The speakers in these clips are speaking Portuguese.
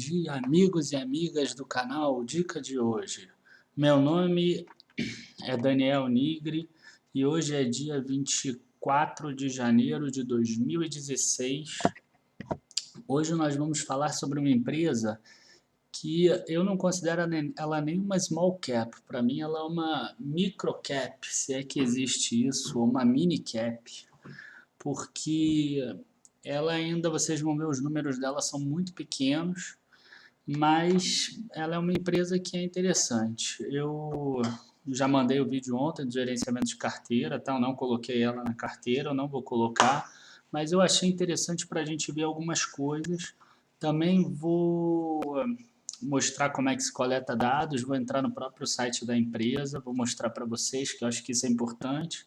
dia, amigos e amigas do canal Dica de hoje. Meu nome é Daniel Nigri e hoje é dia 24 de janeiro de 2016. Hoje nós vamos falar sobre uma empresa que eu não considero ela nem uma small cap. Para mim ela é uma micro cap, se é que existe isso, ou uma mini cap, porque ela ainda, vocês vão ver, os números dela são muito pequenos, mas ela é uma empresa que é interessante. Eu já mandei o vídeo ontem de gerenciamento de carteira, tá? Eu não coloquei ela na carteira, eu não vou colocar, mas eu achei interessante para a gente ver algumas coisas. Também vou mostrar como é que se coleta dados, vou entrar no próprio site da empresa, vou mostrar para vocês, que eu acho que isso é importante.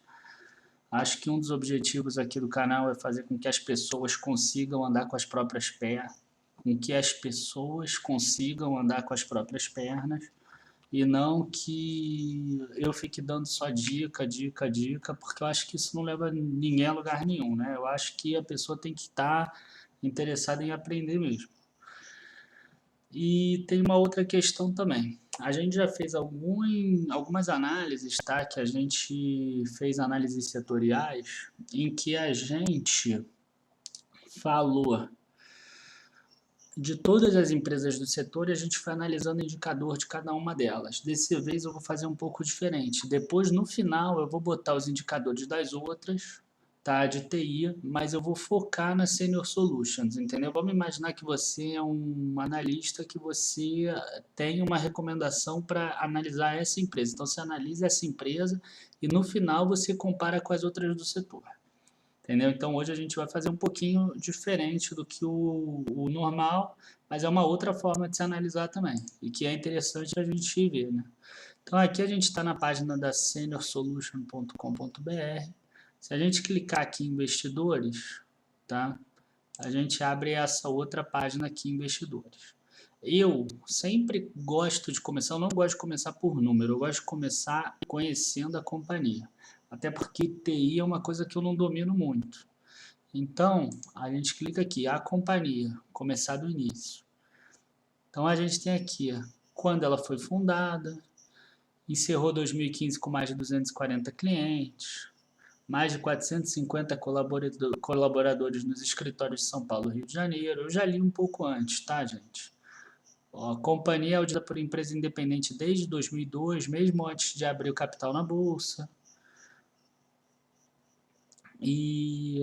Acho que um dos objetivos aqui do canal é fazer com que as pessoas consigam andar com as próprias pernas, e não que eu fique dando só dica, porque eu acho que isso não leva ninguém a lugar nenhum, né? Eu acho que a pessoa tem que estar interessada em aprender mesmo. E tem uma outra questão também. A gente já fez algumas análises, tá? Que a gente fez análises setoriais em que a gente falou de todas as empresas do setor e a gente foi analisando o indicador de cada uma delas. Dessa vez eu vou fazer um pouco diferente. Depois, no final, eu vou botar os indicadores das outras, tá, de TI, mas eu vou focar na Senior Solutions, entendeu? Vamos imaginar que você é um analista, que você tem uma recomendação para analisar essa empresa. Então, você analisa essa empresa e no final você compara com as outras do setor. Entendeu? Então hoje a gente vai fazer um pouquinho diferente do que o normal, mas é uma outra forma de se analisar também, e que é interessante a gente ver, né? Então aqui a gente está na página da seniorsolution.com.br. Se a gente clicar aqui em investidores, tá? A gente abre essa outra página aqui, investidores. Eu sempre gosto de começar, eu não gosto de começar por número, eu gosto de começar conhecendo a companhia. Até porque TI é uma coisa que eu não domino muito. Então, a gente clica aqui, a companhia, começar do início. Então, a gente tem aqui quando ela foi fundada, encerrou 2015 com mais de 240 clientes, mais de 450 colaboradores nos escritórios de São Paulo e Rio de Janeiro. Eu já li um pouco antes, tá, gente? A companhia é audita por empresa independente desde 2002, mesmo antes de abrir o capital na Bolsa. E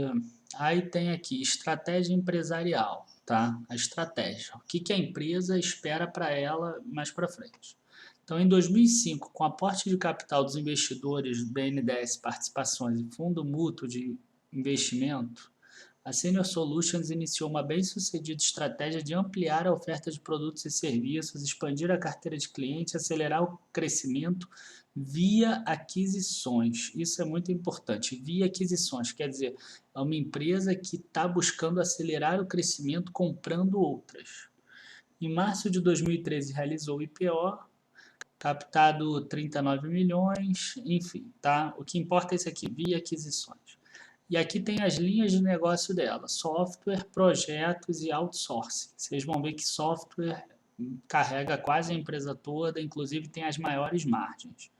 aí tem aqui, estratégia empresarial, tá? A estratégia. O que a empresa espera para ela mais para frente. Então, em 2005, com aporte de capital dos investidores BNDES Participações e Fundo Mútuo de Investimento, a Senior Solutions iniciou uma bem-sucedida estratégia de ampliar a oferta de produtos e serviços, expandir a carteira de clientes, acelerar o crescimento via aquisições. Isso é muito importante, via aquisições, quer dizer, é uma empresa que está buscando acelerar o crescimento comprando outras. Em março de 2013 realizou o IPO, captado 39 milhões, enfim, tá? O que importa é isso aqui, via aquisições. E aqui tem as linhas de negócio dela, software, projetos e outsourcing. Vocês vão ver que software carrega quase a empresa toda, inclusive tem as maiores margens.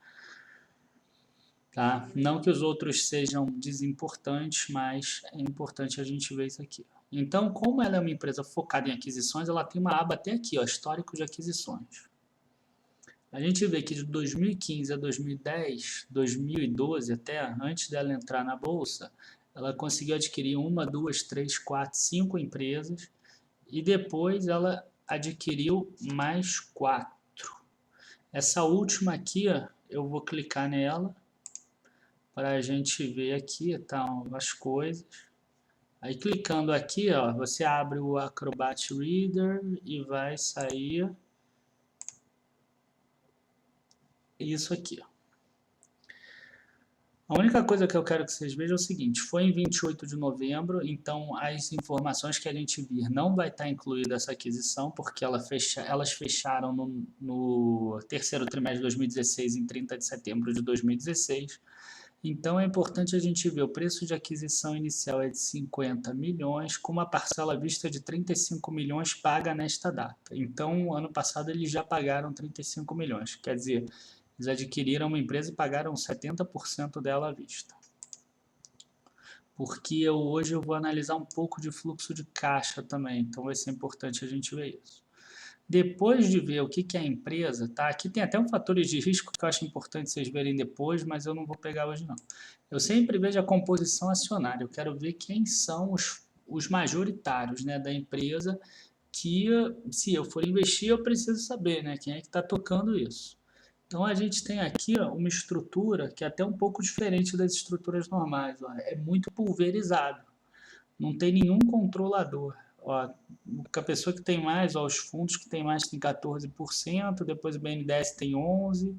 Tá? Não que os outros sejam desimportantes, mas é importante a gente ver isso aqui. Então, como ela é uma empresa focada em aquisições, ela tem uma aba até aqui, ó, histórico de aquisições. A gente vê que de 2015 a 2010, 2012 até, antes dela entrar na Bolsa, ela conseguiu adquirir 1, 2, 3, 4, 5 empresas e depois ela adquiriu mais 4. Essa última aqui, ó, eu vou clicar nela para a gente ver aqui, tá, as coisas. Aí clicando aqui, ó, você abre o Acrobat Reader e vai sair isso aqui, ó. A única coisa que eu quero que vocês vejam é o seguinte, foi em 28 de novembro, então as informações que a gente vir não vai estar incluída essa aquisição, porque elas fecharam no terceiro trimestre de 2016, em 30 de setembro de 2016. Então é importante a gente ver, o preço de aquisição inicial é de 50 milhões, com uma parcela à vista de 35 milhões paga nesta data. Então, ano passado eles já pagaram 35 milhões, quer dizer, eles adquiriram uma empresa e pagaram 70% dela à vista. Porque hoje eu vou analisar um pouco de fluxo de caixa também, então vai ser importante a gente ver isso. Depois de ver o que é a empresa, tá? Aqui tem até um fatores de risco que eu acho importante vocês verem depois, mas eu não vou pegar hoje não. Eu sempre vejo a composição acionária, eu quero ver quem são os majoritários, né, da empresa, que se eu for investir eu preciso saber, né, quem é que está tocando isso. Então a gente tem aqui ó, uma estrutura que é até um pouco diferente das estruturas normais, ó, é muito pulverizado, não tem nenhum controlador. Ó, a pessoa que tem mais, ó, os fundos que tem mais tem 14%, depois o BNDES tem 11%,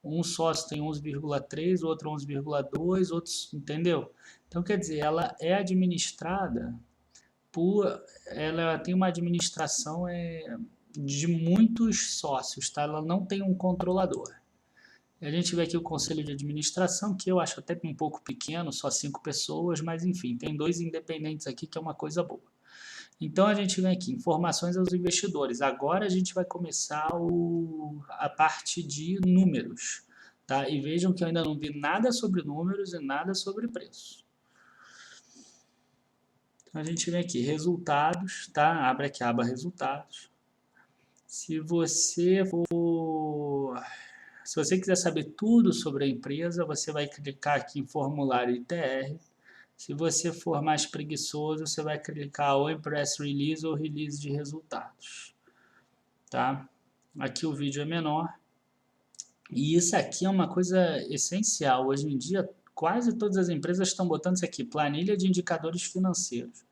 um sócio tem 11,3%, outro 11,2%, outros, entendeu? Então, quer dizer, ela é administrada por, ela tem uma administração de muitos sócios, tá? Ela não tem um controlador. A gente vê aqui o conselho de administração, que eu acho até um pouco pequeno, só 5 pessoas, mas enfim, tem 2 independentes aqui, que é uma coisa boa. Então a gente vem aqui, informações aos investidores. Agora a gente vai começar a parte de números. Tá? E vejam que eu ainda não vi nada sobre números e nada sobre preço. Então a gente vem aqui, resultados, tá? Abre aqui a aba resultados. Se você quiser saber tudo sobre a empresa, você vai clicar aqui em formulário ITR. Se você for mais preguiçoso, você vai clicar ou em Press Release ou Release de resultados. Tá? Aqui o vídeo é menor. E isso aqui é uma coisa essencial. Hoje em dia, quase todas as empresas estão botando isso aqui, planilha de indicadores financeiros,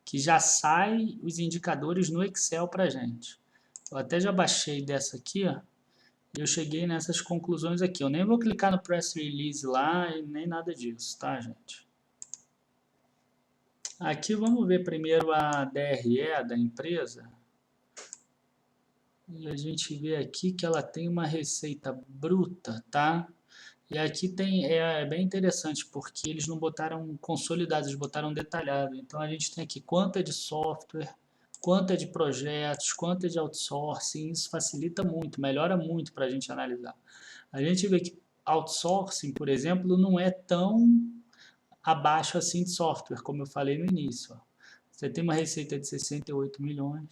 que já sai os indicadores no Excel para a gente. Eu até já baixei dessa aqui, ó, e eu cheguei nessas conclusões aqui. Eu nem vou clicar no Press Release lá e nem nada disso, tá, gente? Aqui vamos ver primeiro a DRE da empresa. E a gente vê aqui que ela tem uma receita bruta, tá? E aqui é bem interessante, porque eles não botaram consolidados, eles botaram detalhado. Então a gente tem aqui quanto é de software, quanto é de projetos, quanto é de outsourcing. Isso facilita muito, melhora muito para a gente analisar. A gente vê que outsourcing, por exemplo, não é tão abaixo assim de software, como eu falei no início. Ó. Você tem uma receita de 68 milhões.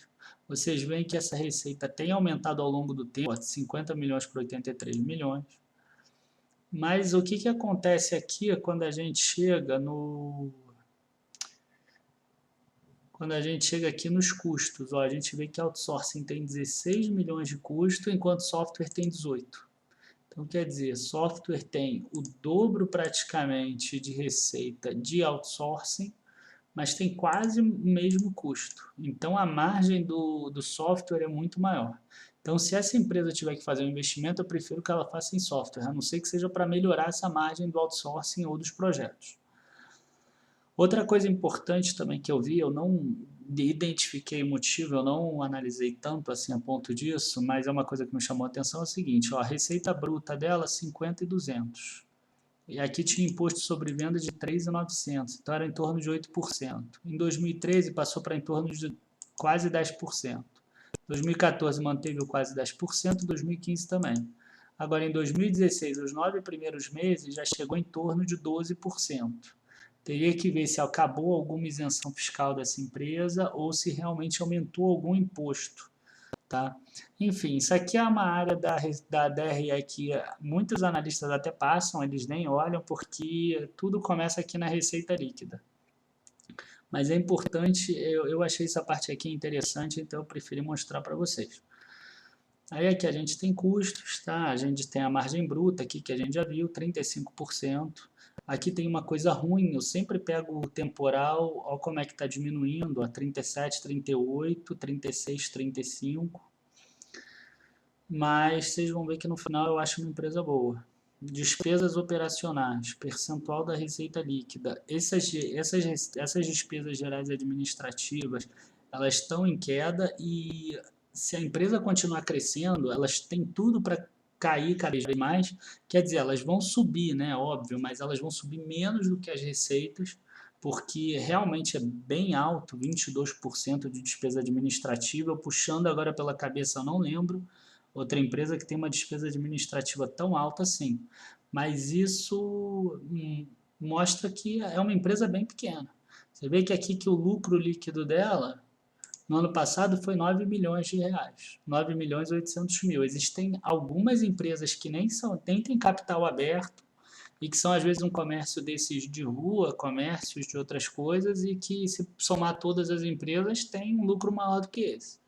Vocês veem que essa receita tem aumentado ao longo do tempo, de 50 milhões para 83 milhões. Mas o que acontece aqui é quando a gente chega aqui nos custos, ó, a gente vê que outsourcing tem 16 milhões de custo, enquanto software tem 18. Então, quer dizer, software tem o dobro praticamente de receita de outsourcing, mas tem quase o mesmo custo. Então, a margem do software é muito maior. Então, se essa empresa tiver que fazer um investimento, eu prefiro que ela faça em software, a não ser que seja para melhorar essa margem do outsourcing ou dos projetos. Outra coisa importante também que eu vi, eu não identifiquei o motivo, eu não analisei tanto assim a ponto disso, mas é uma coisa que me chamou a atenção, é o seguinte, ó, a receita bruta dela, 50.200. E aqui tinha imposto sobre venda de 3.900, então era em torno de 8%. Em 2013 passou para em torno de quase 10%. 2014 manteve o quase 10%, 2015 também. Agora em 2016, os 9 primeiros meses já chegou em torno de 12%. Teria que ver se acabou alguma isenção fiscal dessa empresa ou se realmente aumentou algum imposto. Tá? Enfim, isso aqui é uma área da DRE que muitos analistas até passam, eles nem olham, porque tudo começa aqui na receita líquida. Mas é importante, eu achei essa parte aqui interessante, então eu preferi mostrar para vocês. Aí aqui a gente tem custos, tá? A gente tem a margem bruta aqui, que a gente já viu, 35%. Aqui tem uma coisa ruim, eu sempre pego o temporal, olha como é que está diminuindo, ó, 37, 38, 36, 35. Mas vocês vão ver que no final eu acho uma empresa boa. Despesas operacionais, percentual da receita líquida. Essas despesas gerais administrativas, elas estão em queda e se a empresa continuar crescendo, elas têm tudo para cair cada vez mais. Quer dizer, elas vão subir, né? Óbvio, mas elas vão subir menos do que as receitas, porque realmente é bem alto, 22% de despesa administrativa. Puxando agora pela cabeça, eu não lembro outra empresa que tem uma despesa administrativa tão alta assim. Mas isso mostra que é uma empresa bem pequena. Você vê que aqui que o lucro líquido dela no ano passado foi 9 milhões de reais, 9 milhões e 800 mil. Existem algumas empresas que nem têm capital aberto e que são às vezes um comércio desses de rua, comércios de outras coisas, e que se somar todas as empresas tem um lucro maior do que esse.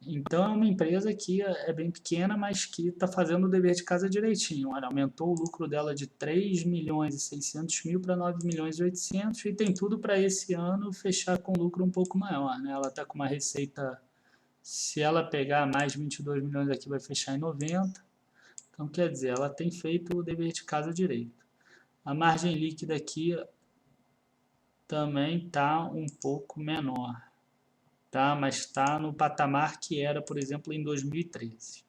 Então é uma empresa que é bem pequena, mas que está fazendo o dever de casa direitinho. Olha, aumentou o lucro dela de 3 milhões e 600 mil para 9 milhões e 800 e tem tudo para esse ano fechar com lucro um pouco maior, né? Ela está com uma receita, se ela pegar mais 22 milhões aqui, vai fechar em 90. Então, quer dizer, ela tem feito o dever de casa direito. A margem líquida aqui também está um pouco menor, tá? Mas está no patamar que era, por exemplo, em 2013.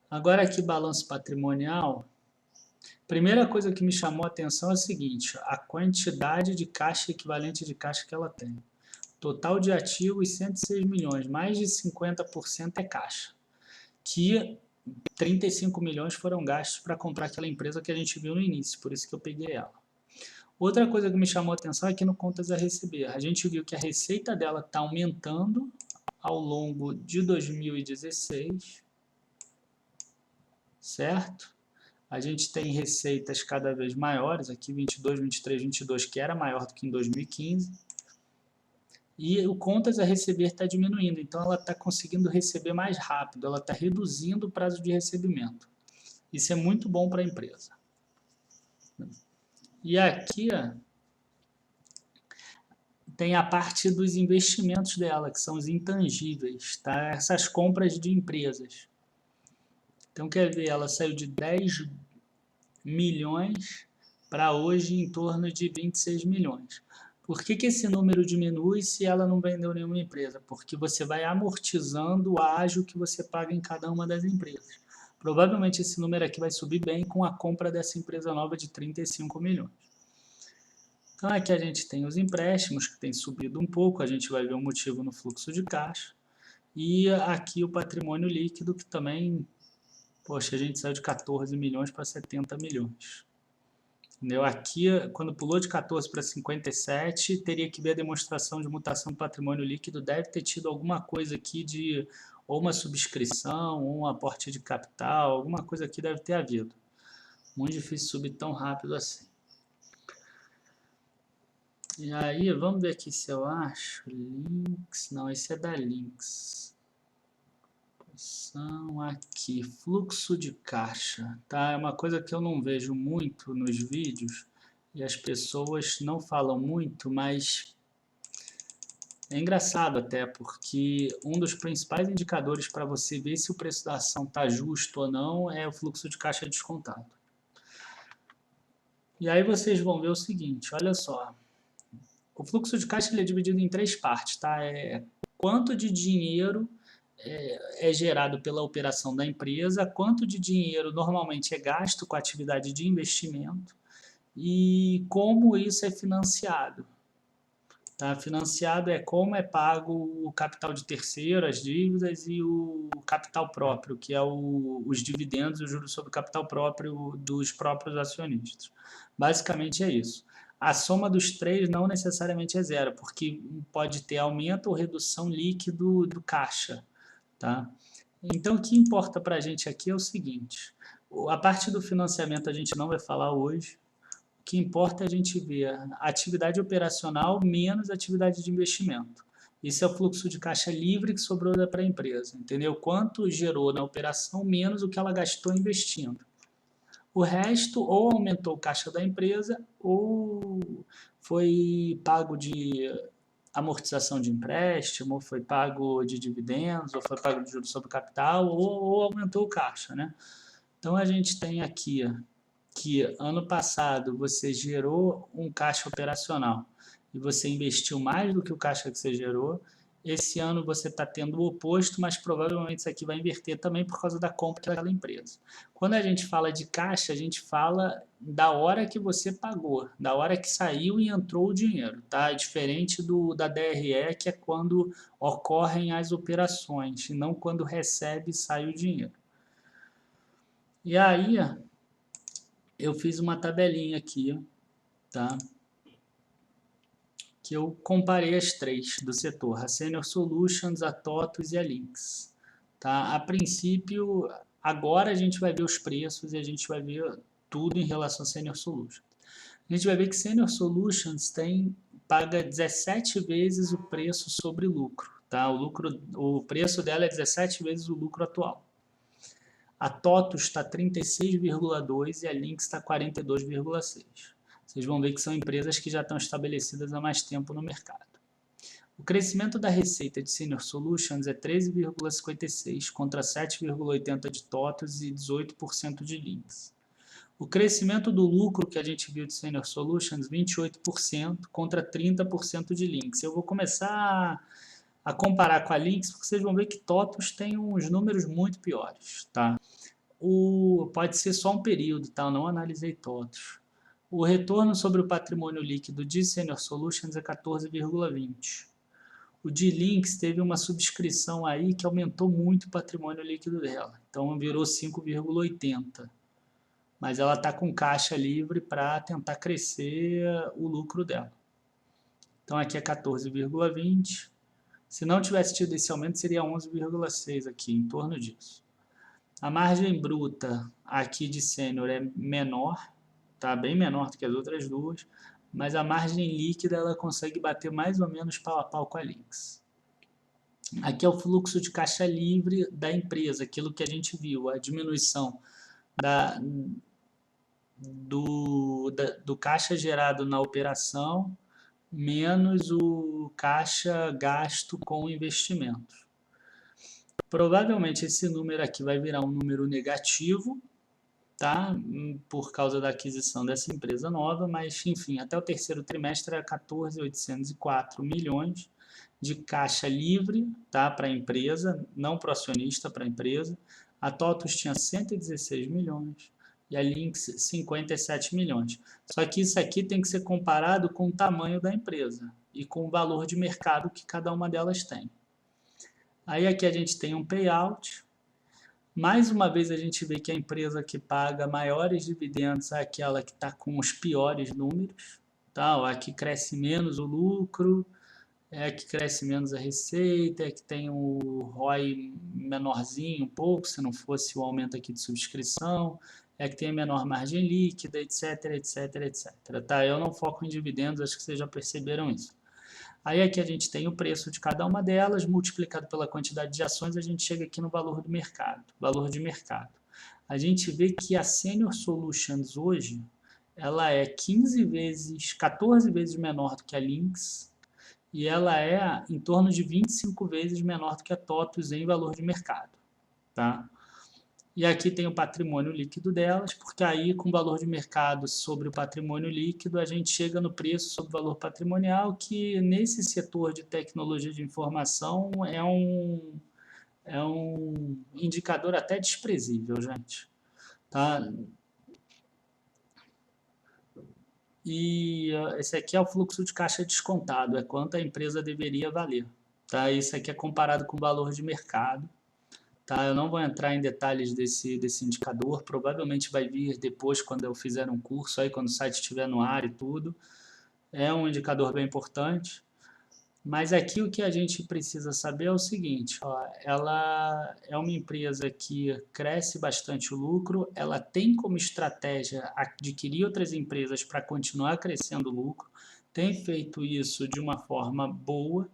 Agora aqui, balanço patrimonial. Primeira coisa que me chamou a atenção é o seguinte: a quantidade de caixa, equivalente de caixa que ela tem. Total de ativos, 106 milhões, mais de 50% é caixa. Que 35 milhões foram gastos para comprar aquela empresa que a gente viu no início, por isso que eu peguei ela. Outra coisa que me chamou a atenção é que no contas a receber. A gente viu que a receita dela está aumentando ao longo de 2016, certo? A gente tem receitas cada vez maiores, aqui 22, 23, 22, que era maior do que em 2015. E o contas a receber está diminuindo, então ela está conseguindo receber mais rápido, ela está reduzindo o prazo de recebimento. Isso é muito bom para a empresa. E aqui tem a parte dos investimentos dela, que são os intangíveis, tá? Essas compras de empresas. Então, quer ver, ela saiu de 10 milhões para hoje em torno de 26 milhões. Por que esse número diminui se ela não vendeu nenhuma empresa? Porque você vai amortizando o ágio que você paga em cada uma das empresas. Provavelmente esse número aqui vai subir bem com a compra dessa empresa nova de 35 milhões. Então aqui a gente tem os empréstimos que tem subido um pouco, a gente vai ver o motivo no fluxo de caixa. E aqui o patrimônio líquido que também, poxa, a gente saiu de 14 milhões para 70 milhões. Entendeu? Aqui, quando pulou de 14 para 57, teria que ver a demonstração de mutação do patrimônio líquido, deve ter tido alguma coisa aqui de ou uma subscrição, ou um aporte de capital, alguma coisa aqui deve ter havido. Muito difícil subir tão rápido assim. E aí, vamos ver aqui se eu acho. Links. Não, esse é da Links. Posição aqui. Fluxo de caixa. Tá? É uma coisa que eu não vejo muito nos vídeos. E as pessoas não falam muito, mas é engraçado até, porque um dos principais indicadores para você ver se o preço da ação está justo ou não é o fluxo de caixa descontado. E aí vocês vão ver o seguinte, olha só. O fluxo de caixa ele é dividido em 3 partes, tá? Quanto de dinheiro é gerado pela operação da empresa, quanto de dinheiro normalmente é gasto com a atividade de investimento e como isso é financiado. Tá? Financiado é como é pago o capital de terceiro, as dívidas e o capital próprio, que é os dividendos e o juros sobre o capital próprio dos próprios acionistas. Basicamente é isso. A soma dos três não necessariamente é zero, porque pode ter aumento ou redução líquido do caixa. Tá? Então, o que importa para a gente aqui é o seguinte, a parte do financiamento a gente não vai falar hoje, o que importa é a gente ver a atividade operacional menos a atividade de investimento. Isso é o fluxo de caixa livre que sobrou para a empresa, entendeu? Quanto gerou na operação menos o que ela gastou investindo. O resto ou aumentou o caixa da empresa ou foi pago de amortização de empréstimo, ou foi pago de dividendos, ou foi pago de juros sobre capital, ou aumentou o caixa, né? Então a gente tem aqui que ano passado você gerou um caixa operacional e você investiu mais do que o caixa que você gerou, Esse ano você está tendo o oposto, mas provavelmente isso aqui vai inverter também por causa da compra daquela empresa. Quando a gente fala de caixa, a gente fala da hora que você pagou, da hora que saiu e entrou o dinheiro, tá? É diferente da DRE, que é quando ocorrem as operações, e não quando recebe e sai o dinheiro. E aí, eu fiz uma tabelinha aqui, tá? Que eu comparei as três do setor, a Senior Solutions, a TOTVS e a Lynx. Tá? A princípio, agora a gente vai ver os preços e a gente vai ver tudo em relação a Senior Solutions. A gente vai ver que Senior Solutions paga 17 vezes o preço sobre lucro. Tá? O preço dela é 17 vezes o lucro atual. A TOTVS está 36,2 e a Lynx está 42,6. Vocês vão ver que são empresas que já estão estabelecidas há mais tempo no mercado. O crescimento da receita de Senior Solutions é 13,56 contra 7,80 de TOTVS e 18% de Lynx. O crescimento do lucro que a gente viu de Senior Solutions, 28% contra 30% de Lynx. Eu vou começar a comparar com a Lynx, porque vocês vão ver que TOTVS tem uns números muito piores. Tá? Pode ser só um período, tá? Eu não analisei TOTVS. O retorno sobre o patrimônio líquido de Senior Solutions é 14,20. O de Lynx teve uma subscrição aí que aumentou muito o patrimônio líquido dela. Então virou 5,80. Mas ela está com caixa livre para tentar crescer o lucro dela. Então aqui é 14,20. Se não tivesse tido esse aumento, seria 11,6 aqui, em torno disso. A margem bruta aqui de Senior é menor, tá bem menor do que as outras duas, mas a margem líquida ela consegue bater mais ou menos pau a pau com a Lynx. Aqui é o fluxo de caixa livre da empresa, aquilo que a gente viu, a diminuição do caixa gerado na operação menos o caixa gasto com investimentos. Provavelmente esse número aqui vai virar um número negativo, tá? Por causa da aquisição dessa empresa nova, mas enfim, até o terceiro trimestre era 14.804 milhões de caixa livre, tá? Para a empresa, não para o acionista, para a empresa. A TOTVS tinha 116 milhões e a Lynx 57 milhões. Só que isso aqui tem que ser comparado com o tamanho da empresa e com o valor de mercado que cada uma delas tem. Aí aqui a gente tem um payout. Mais uma vez a gente vê que a empresa que paga maiores dividendos é aquela que está com os piores números. Tá? A que cresce menos o lucro, é a que cresce menos a receita, é a que tem o ROI menorzinho um pouco, se não fosse o aumento aqui de subscrição, é a que tem a menor margem líquida, etc, etc, etc. Tá? Eu não foco em dividendos, acho que vocês já perceberam isso. Aí aqui a gente tem o preço de cada uma delas, multiplicado pela quantidade de ações, a gente chega aqui no valor do mercado, valor de mercado. A gente vê que a Senior Solutions hoje, ela é 14 vezes menor do que a Lynx, e ela é em torno de 25 vezes menor do que a TOTVS em valor de mercado. Tá? E aqui tem o patrimônio líquido delas, porque aí com o valor de mercado sobre o patrimônio líquido, a gente chega no preço sobre o valor patrimonial, que nesse setor de tecnologia de informação é um indicador até desprezível, gente. Tá? E esse aqui é o fluxo de caixa descontado, é quanto a empresa deveria valer. Tá? Isso aqui é comparado com o valor de mercado. Tá? Eu não vou entrar em detalhes desse indicador, provavelmente vai vir depois quando eu fizer um curso, aí quando o site estiver no ar e tudo. É um indicador bem importante, mas aqui o que a gente precisa saber é o seguinte, ó, ela é uma empresa que cresce bastante o lucro, ela tem como estratégia adquirir outras empresas para continuar crescendo o lucro, tem feito isso de uma forma boa.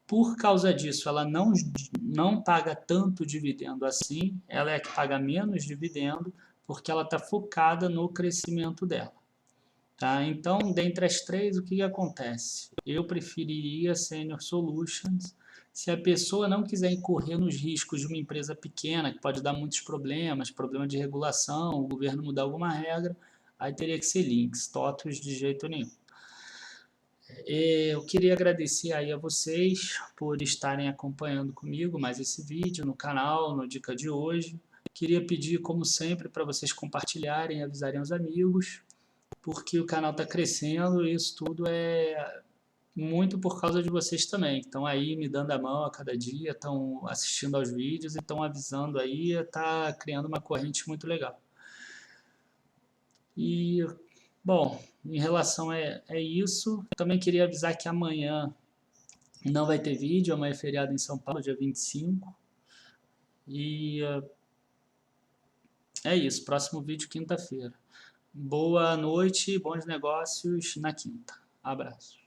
Por causa disso, ela não paga tanto dividendo assim, ela é a que paga menos dividendo, porque ela está focada no crescimento dela. Tá? Então, dentre as três, o que acontece? Eu preferiria Senior Solutions. Se a pessoa não quiser incorrer nos riscos de uma empresa pequena, que pode dar muitos problemas, problema de regulação, o governo mudar alguma regra, aí teria que ser Lynx, TOTVS de jeito nenhum. Eu queria agradecer aí a vocês por estarem acompanhando comigo mais esse vídeo no canal, no Dica de hoje. Queria pedir, como sempre, para vocês compartilharem e avisarem os amigos, porque o canal está crescendo e isso tudo é muito por causa de vocês também. Estão aí me dando a mão a cada dia, estão assistindo aos vídeos e estão avisando aí, está criando uma corrente muito legal. E, bom, em relação a isso, também queria avisar que amanhã não vai ter vídeo, amanhã é feriado em São Paulo, dia 25. E é isso, próximo vídeo quinta-feira. Boa noite, bons negócios na quinta. Abraço.